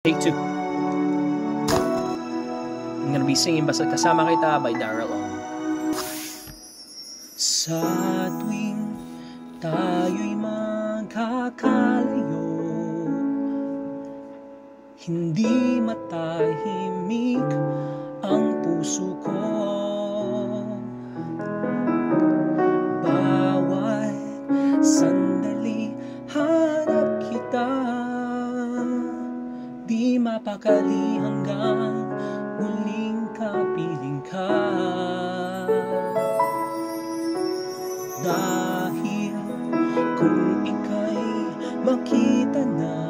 Take two. I'm gonna be singing Basta Kasama Kita by Daryl O. Sa tuwing tayo'y magkakalayo, hindi matahimik ang puso ko. Bawat sandali hanap kita, di mapakali hanggang muling kapiling ka. Dahil kung ika'y makita na,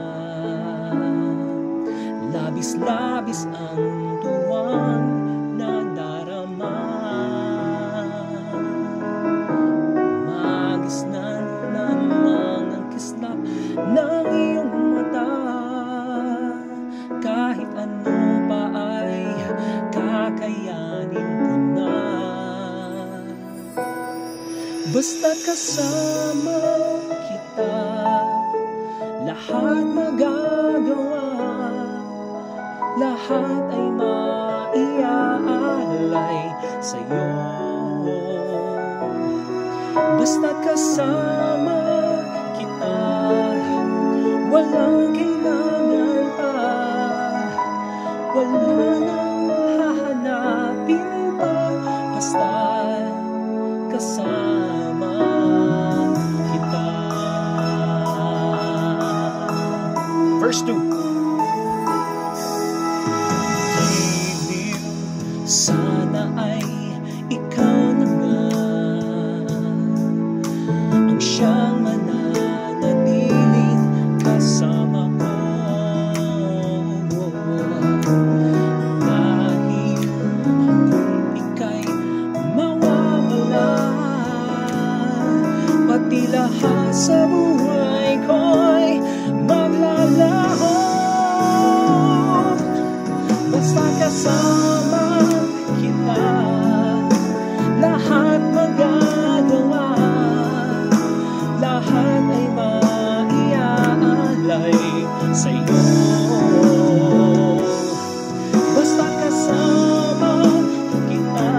labis-labis ang tuwang nadarama. Magisnan lamang ang kislap ng iyong mata, kahit ano pa ay kakayanin ko na. Basta kasama kita, lahat magagawa, lahat ay maiaalay sa'yo. Basta kasama kita, walang kailangan pa, wala nang hahanapin pa. Basta kasama kita. Verse 2. Giliw, sana ay ikaw na nga ang siyang mananatiling kasama ko. Dahil kung ika'y mawawala, pati lahat sa buhay ko'y maglalaho. Basta kasama kita, lahat magagawa, lahat ay maiaalay sa'yo. Basta kasama kita,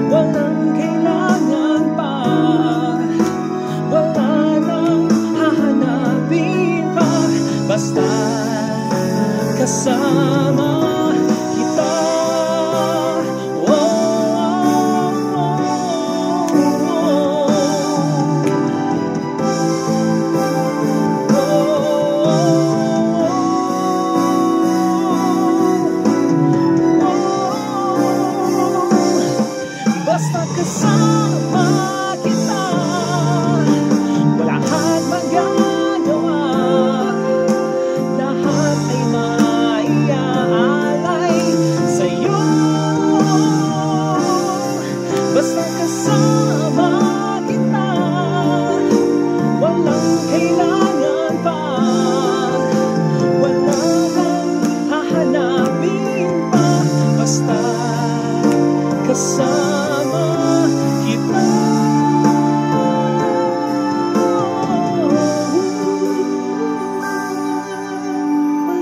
walang kailangan pa, wala nang hahanapin pa. Basta kasama kita. Basta kasama kita, lahat magagawa, lahat ay maiaalay sa'yo. Basta kasama kita, walang kailangan pa, wala kang hahanapin pa. Basta kasama kita.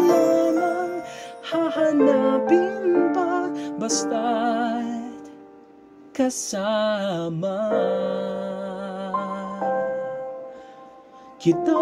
Wala nang hahanapin pa, basta't kasama kita.